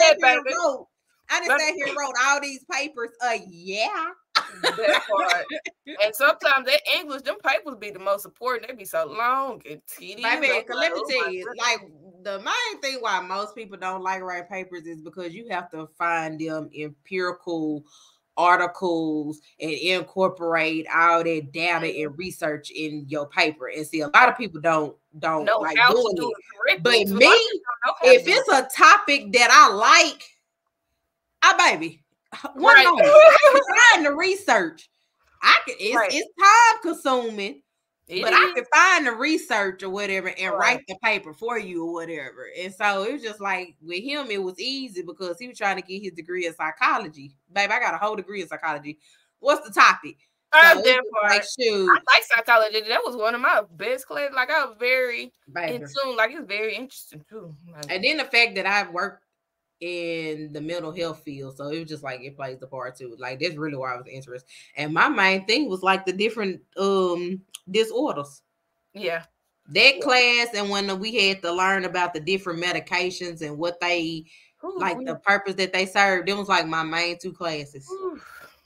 I just sat here and wrote all these papers. Yeah. That part. And sometimes that English, them papers be the most important. They be so long and tedious. Baby, let me tell you, like the main thing why most people don't like writing papers is because you have to find them empirical articles and incorporate all that data and research in your paper. And see, a lot of people don't like doing it. But me, if it's a topic that I like, baby. One moment, I can find the research. It's time consuming, but I can find the research or whatever and write the paper for you or whatever. And so it was just like with him, it was easy because he was trying to get his degree in psychology. Babe, I got a whole degree in psychology. What's the topic? I like psychology. That was one of my best classes. Like I was very in tune. Like it's very interesting too. And then the fact that I've worked in the mental health field. So it was just like it plays the part too. Like that's really why I was interested. And my main thing was like the different disorders. Yeah. That class, and when we had to learn about the different medications and what they like the purpose that they serve, them was like my main two classes.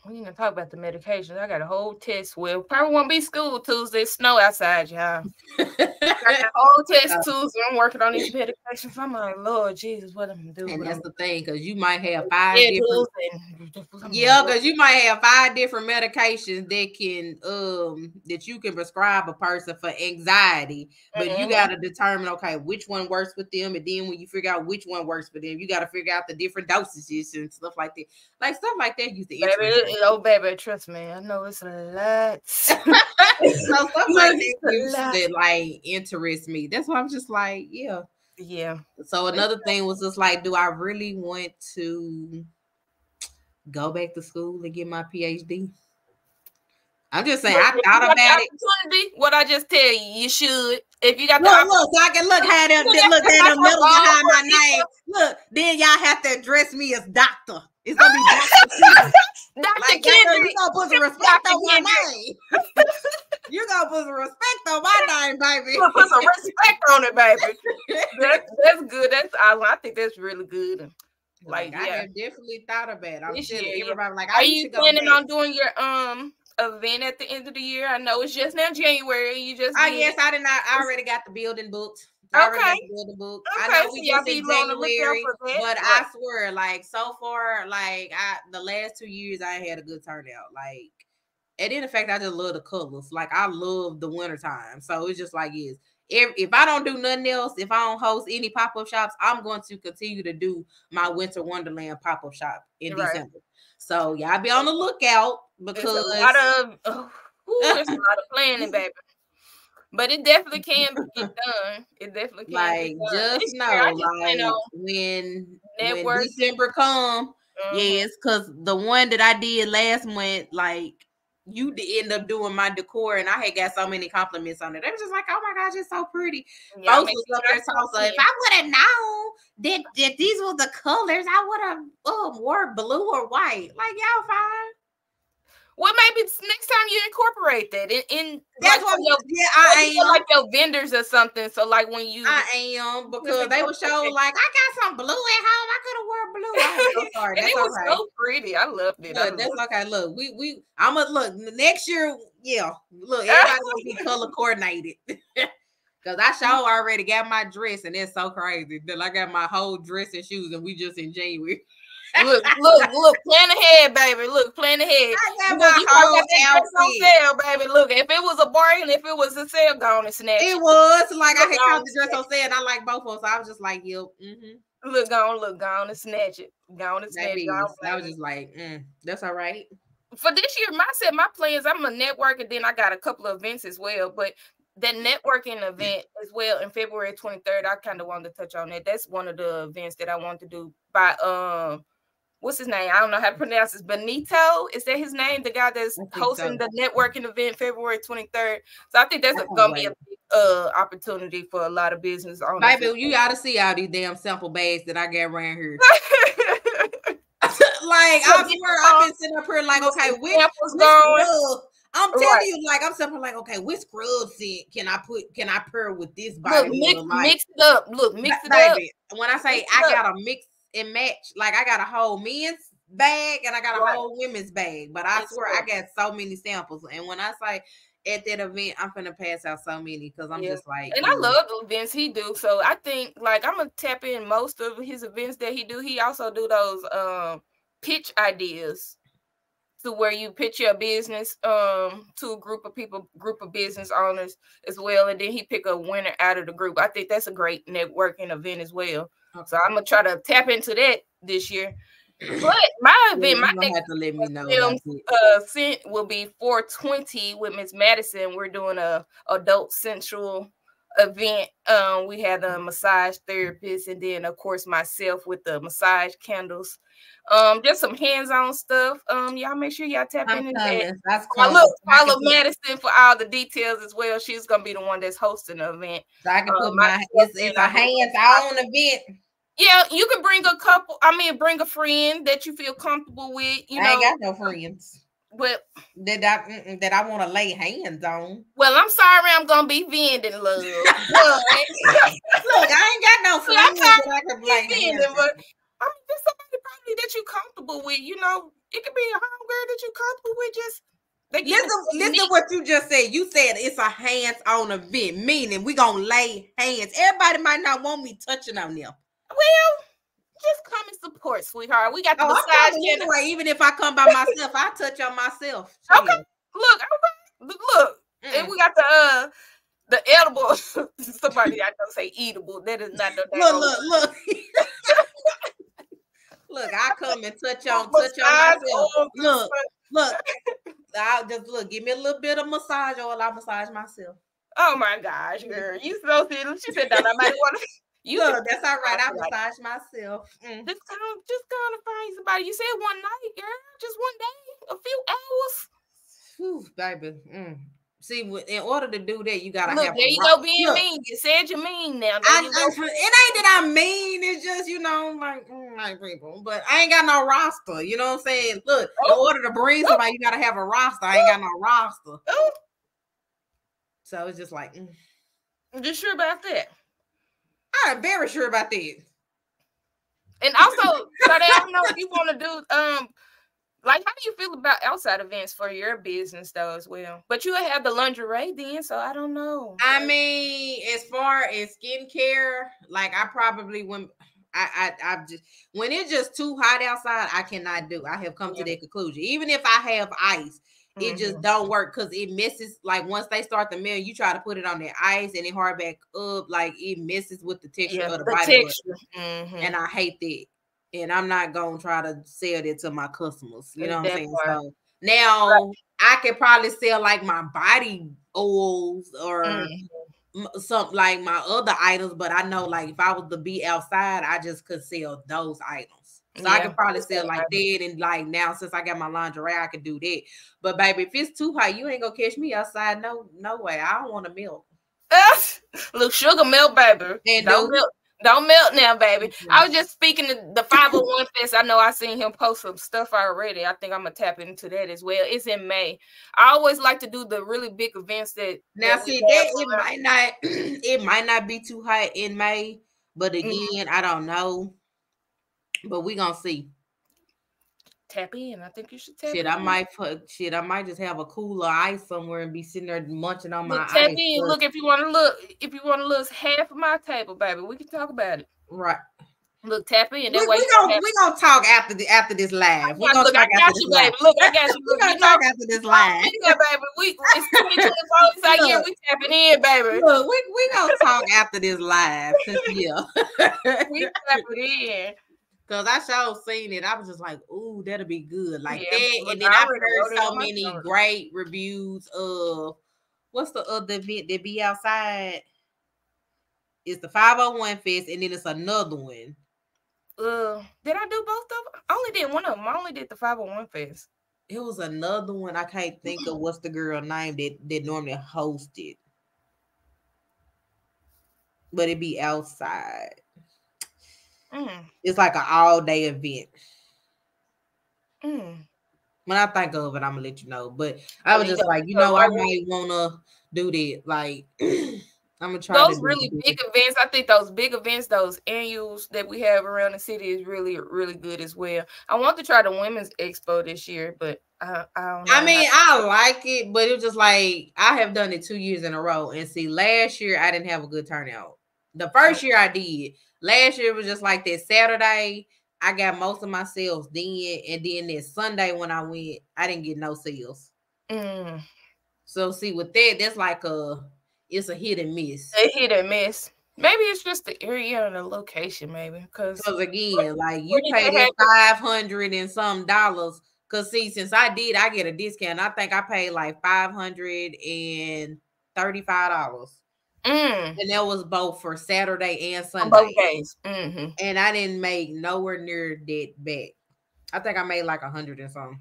We ain't gonna talk about the medications. I got a whole test. Well, probably won't be school Tuesday. Snow outside, y'all. I got a whole test Tuesday. I'm working on these medications. I'm like, Lord Jesus, what am I doing? And that's the thing, because you might have 5 different. Because you might have 5 different medications that can that you can prescribe a person for anxiety, but you got to determine, okay, which one works with them, and then when you figure out which one works for them, you got to figure out the different dosages and stuff like that. Like stuff like that used to interest me. Oh, baby, trust me, I know it's a lot. So stuff like that used to like interest me. That's why I'm just like, yeah. So another thing was just like, do I really want to go back to school and get my PhD? I'm just saying, I thought about it. What I just tell you, you should. If you got look, so I can look how them medals behind my name. Look, then y'all have to address me as doctor. It's gonna be Dr. Dr. Kendrick. You gonna put some respect on my name. You gonna put some respect on my name, baby. You gonna put some respect on it, baby. That's good. I think that's really good. Like, I have definitely thought about it. I'm sure everybody like. Are you planning on doing your event at the end of the year? I know it's just now January. You just yes, I did not. I already got the building booked. I know we just in January, but I swear, like so far, like the last 2 years, I had a good turnout. Like, and in fact, I just love the colors. Like, I love the wintertime. So it's just like if I don't do nothing else, if I don't host any pop-up shops, I'm going to continue to do my Winter Wonderland pop-up shop in December. So y'all be on the lookout because there's a lot of planning, baby. But it definitely can get done. It definitely can. Like, just know, like when December come, yes, because the one that I did last month, like you end up doing my decor, and I had got so many compliments on it. They was just like, "Oh my gosh, it's so pretty." Folks was up there talking. If I would have known that these were the colors, I would have wore blue or white. Like, y'all fine. Well, maybe next time you incorporate that in that's like what I am like your vendors or something. So like when you because they would show like I got some blue at home. I could have worn blue. I'm so sorry. That's it was so pretty. I loved it. That's okay. Look, I'm gonna look next year. Yeah, look, everybody gonna be color coordinated. Cause I sure already got my dress, and it's so crazy that I got my whole dress and shoes, and we just in January. Look, plan ahead, baby. Look, plan ahead. I got my whole outfit on sale, baby. Look, if it was a bargain, if it was a sale, gone and snatched. It was like I had caught the dress on sale, and I like both of them, so I was just like, yep. Look, gone and snatch it. Gone and snatch it. I was just like, that's all right. For this year, my plans, I'm a networker, then I got a couple of events as well, but that networking event as well in February 23rd, I kind of wanted to touch on that. That's one of the events that I want to do by what's his name? I don't know how to pronounce this. Benito, is that his name? The guy that's hosting the networking event February 23rd. So I think that's gonna be a big opportunity for a lot of business owners. Baby, you gotta see all these damn sample bags that I got around here. Like I swear, I've been sitting up here like, okay, which I'm telling you, like I'm something like, okay, which scrub scent can I pair with this body? Look, mix it up. Look, mix it up. When I say I got a mix and match, like I got a whole men's bag and I got a whole women's bag, but I swear I got so many samples. And when I say at that event, I'm finna pass out so many because I'm just like, and I love the events he do. So I think like I'm gonna tap in most of his events that he do. He also do those pitch ideas to where you pitch your business to a group of business owners as well, and then he pick a winner out of the group. I think that's a great networking event as well. Okay. So I'm gonna try to tap into that this year. But my event, my next have to let me know scent will be 420 with Miss Madison. We're doing a adult central event. We had a massage therapist, and then of course myself with the massage candles. Just some hands-on stuff. Y'all make sure y'all tap in. Follow Madison for all the details as well. She's gonna be the one that's hosting the event. So I can put it's a hands-on event. Yeah, you could bring a couple. I mean, bring a friend that you feel comfortable with. You know, I ain't got no friends. Well, that I want to lay hands on. Well, I'm sorry, I'm gonna be vending, love. But look, I ain't got no friends that I can lay hands on. But I mean, there's somebody probably that you're comfortable with. You know, it could be a homegirl that you're comfortable with. Just listen what you just said. You said it's a hands-on event, meaning we gonna lay hands. Everybody might not want me touching on them. Well, just come and support, sweetheart. We got the massage anyway. Even if I come by myself, I touch on myself. Okay, look, and we got the edible. Somebody I don't say eatable. That is not the look. Look, I come and touch on myself. Look. I'll just give me a little bit of massage oil. I'll massage myself. Oh my gosh, girl, you so silly. She said that I might want to. That's all right. I massage myself. Just kind of find somebody. You said one night, girl. Just one day, a few hours. Whew, baby. See, in order to do that, you gotta have. There you go, being mean. You said you mean now. It ain't that I'm mean. It's just like people. But I ain't got no roster. You know what I'm saying? Look, in order to bring somebody, you gotta have a roster. I ain't got no roster. So it's just like. I'm just sure about that. I'm very sure about that. And also, so I don't know if you want to do like, how do you feel about outside events for your business though as well? But you have the lingerie then, so I don't know. I mean, as far as skincare, like I probably when it's just too hot outside, I cannot do. I have come to that conclusion. Even if I have ice, it just don't work because it messes. Like once they start the meal, you try to put it on that ice and it hard back up, like it messes with the texture of the body. And I hate that. And I'm not gonna try to sell that to my customers. You know what I'm saying? So now I could probably sell like my body oils or something like my other items, but I know like if I was to be outside, I just could sell those items. So I could probably sell like that, and like now since I got my lingerie, I could do that. But baby, if it's too hot, you ain't gonna catch me outside. No way. I don't want to melt. Look, sugar melt, baby. And don't melt now, baby. I was just speaking to the 501 Fest. I know I seen him post some stuff already. I think I'm gonna tap into that as well. It's in May. I always like to do the really big events that it might not be too hot in May, but again, I don't know. But we gonna see. Tap in. I think you should tap in. I might just have a cooler ice somewhere and be sitting there munching on my tap ice. In. Look, if you want to look half of my table, baby, we can talk about it. Right. Look, tap in. We're gonna talk after this live. We're gonna talk after this live. Look, I got you. We're gonna talk after this live. Baby. It's 2024 out here. We tapping in, baby. Look, we gonna talk after this live. Yeah. We tapping in. Cause I sure seen it. I was just like, ooh, that'll be good. Like that. And then I've heard so many great reviews of what's the other event that be outside? It's the 501 Fest, and then it's another one. Did I do both of them? I only did one of them. I only did the 501 Fest. It was another one. I can't think of what's the girl name that normally hosted. But it be outside. It's like an all-day event. When I think of it, I'm gonna let you know. But I was just like, I might wanna do that. Like, I'm gonna try those really big events. I think those big events, those annuals that we have around the city, is really, really good as well. I want to try the Women's Expo this year, but I don't know. I mean, I like it, but it was just like I have done it 2 years in a row. And see, last year I didn't have a good turnout. The first year I did. Last year was just like that Saturday. I got most of my sales then, and then that Sunday when I went, I didn't get no sales. So see, with that's like it's a hit and miss. A hit and miss. Maybe it's just the area and the location, maybe. Because again, like you pay that $500 and some dollars. Cause see, since I get a discount. I think I paid like $535. And that was both for Saturday and Sunday. Both days. And I didn't make nowhere near that back. I think I made like 100 and something.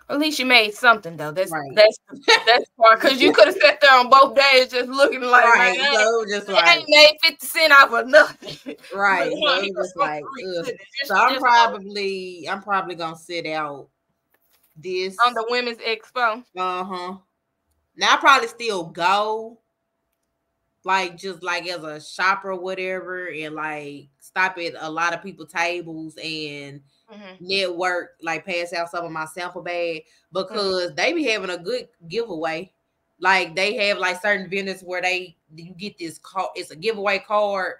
At least you made something though. That's right. that's part because you could have sat there on both days just looking like right. man, So just I like ain't made 50 cents off of nothing. right. But, So just like so I'm probably gonna sit out this on the Women's Expo. Now I probably still go like just like as a shopper or whatever and like stop at a lot of people's tables and network, like pass out some of my sample bag because they be having a good giveaway. Like they have like certain vendors where you get this card, it's a giveaway card,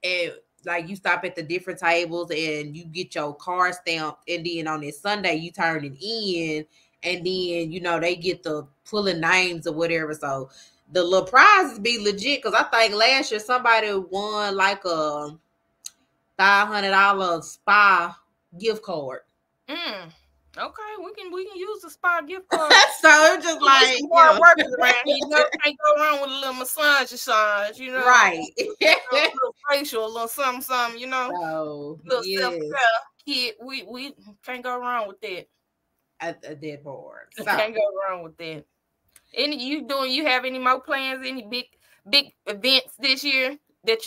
and like you stop at the different tables and you get your card stamped, and then on this Sunday you turn it in, and then they get the pulling names or whatever. So the little prizes be legit because I think last year somebody won like a $500 spa gift card. Okay, we can use the spa gift card. So it's just like more workers around here. Can't go wrong with a little massage, right? A little facial, a little something, So little self-care kit. We can't go wrong with that. At that board, so. Can't go wrong with that. You have any more plans? Any big events this year that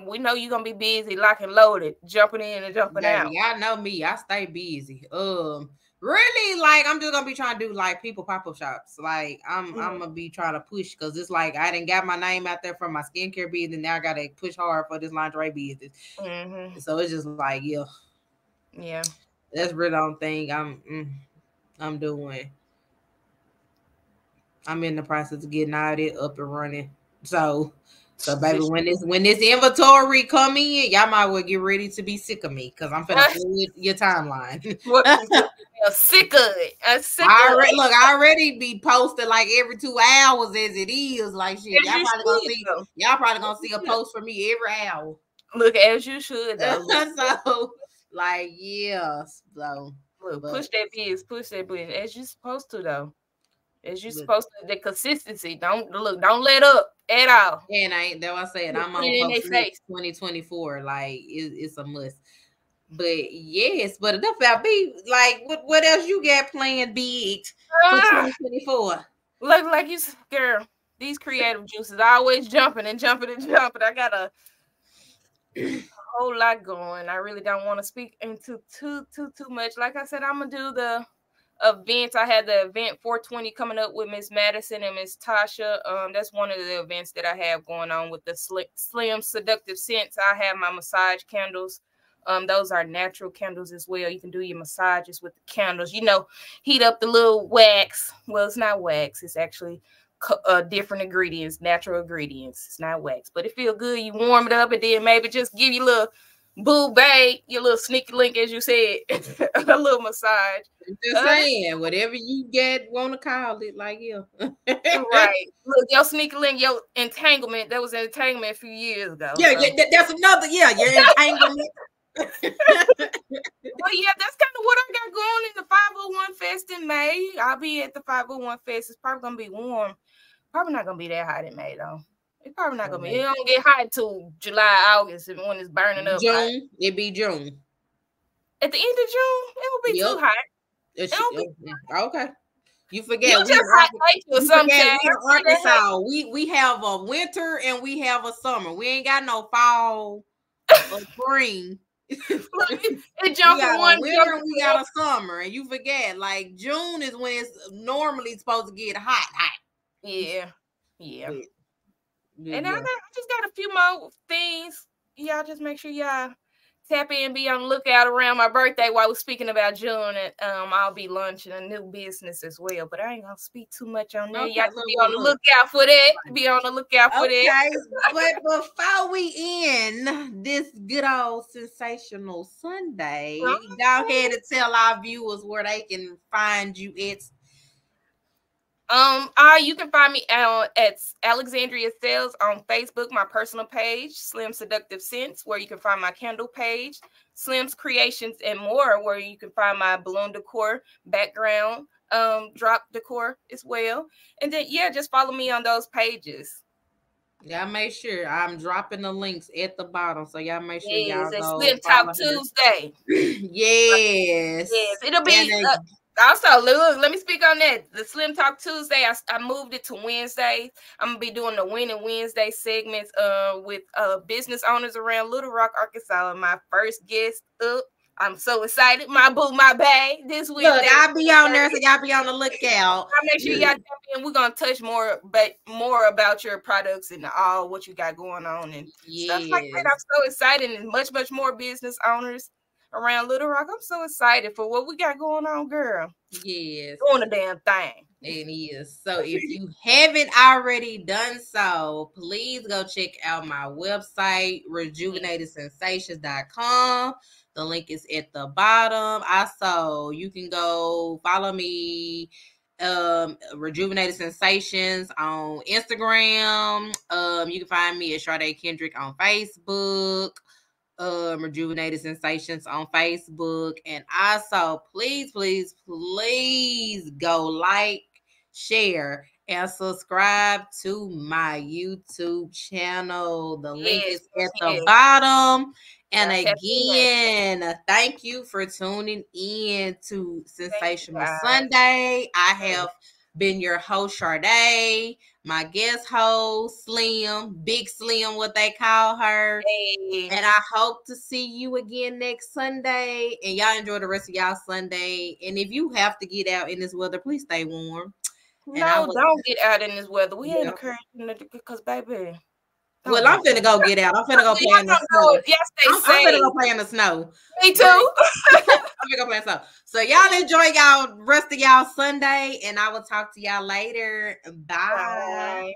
we know you're gonna be busy, lock and loaded, jumping in and jumping out. Y'all know me, I stay busy. Really, like I'm just gonna be trying to do like people pop-up shops. Like I'm gonna be trying to push because it's like I didn't got my name out there from my skincare business. Now I gotta push hard for this lingerie business. So it's just like yeah, that's really the only thing I'm doing. I'm in the process of getting all it up and running. So baby, when this inventory come in, y'all might well get ready to be sick of me because I'm finna pull your timeline. Sick of it. I already be posted like every 2 hours as it is. Like shit, y'all probably gonna see a post from me every hour. Look, as you should though. So like yeah. So look, push that biz as you're supposed to though. As you're supposed to, the consistency. Don't let up at all. And that's what I said. I'm on 2024. Like it's a must. But yes, but enough about me. Like what else you got planned big for 2024? Like you, girl. These creative juices always jumping and jumping and jumping. I got a whole lot going. I really don't want to speak into too much. Like I said, I'm gonna do the events. I had the event 420 coming up with Miss Madison and Miss Tasha. That's one of the events that I have going on with the Slim Seductive Scents. I have my massage candles. Those are natural candles as well. You can do your massages with the candles. Heat up the little wax. Well, it's not wax. It's actually different ingredients, natural ingredients. It's not wax, but it feels good. You warm it up and then maybe just give you a little boo babe, your little sneaky link, as you said, a little massage. Just saying, whatever you want to call it, like right. Look, your sneaky link, your entanglement. That was an entanglement a few years ago. Yeah, that's another. Yeah, your entanglement. But yeah, that's kind of what I got going in the 501 Fest in May. I'll be at the 501 Fest. It's probably gonna be warm. Probably not gonna be that hot in May though. It's probably not gonna be. It don't get hot until July, August, and when it's burning up. June. It'd be June. At the end of June, it will be too hot. Okay. You forget. Arkansas. We have a winter and we have a summer. We ain't got no fall or spring. It jump from one winter and we got a summer, and you forget. Like June is when it's normally supposed to get hot. Yeah. And I just got a few more things. Y'all just make sure y'all tap in, be on the lookout around my birthday while we're speaking about June. And I'll be launching a new business as well. But I ain't gonna speak too much on that. Y'all be on the lookout for that. Be on the lookout for that. But before we end this good old sensational Sunday, go ahead and tell our viewers where they can find you at. You can find me at Alexandria Sales on Facebook, my personal page, Slim Seductive Scents, where you can find my candle page, Slim's Creations and More, where you can find my balloon decor background, drop decor as well. And then, just follow me on those pages. Y'all make sure I'm dropping the links at the bottom, so y'all make sure y'all go. Slim Talk Tuesday. Yes, it'll be. Also, look, let me speak on that. The Slim Talk Tuesday, I moved it to Wednesday. I'm gonna be doing the Winning Wednesday segments with business owners around Little Rock, Arkansas. And my first guest up. I'm so excited. My boo, my bag this week. Look, I'll be on there, so y'all be on the lookout. I'll make sure y'all tap in. We're gonna touch more about your products and all what you got going on and stuff like that. I'm so excited, and much more business owners around Little Rock. I'm so excited for what we got going on, girl. Yes. Doing a damn thing. It is. So if you haven't already done so, please go check out my website, rejuvenatedsensations.com. The link is at the bottom. Also, you can go follow me, Rejuvenated Sensations on Instagram. You can find me at Sade Kendrick on Facebook. Rejuvenated Sensations on Facebook. And also, please go like, share, and subscribe to my YouTube channel. The link is at the bottom. And again, thank you for tuning in to Sensational Sunday. I have been your host, Sade. My guest host, Slim, Big Slim, what they call her. Hey. And I hope to see you again next Sunday. And y'all enjoy the rest of y'all Sunday. And if you have to get out in this weather, please stay warm. Don't get out in this weather. We ain't encouraging it because, baby. Well, I'm finna go get out. I'm finna go play in the snow. I'm finna go play in the snow. Me too. I'm finna go play in the snow. So y'all enjoy y'all rest of y'all Sunday, and I will talk to y'all later. Bye.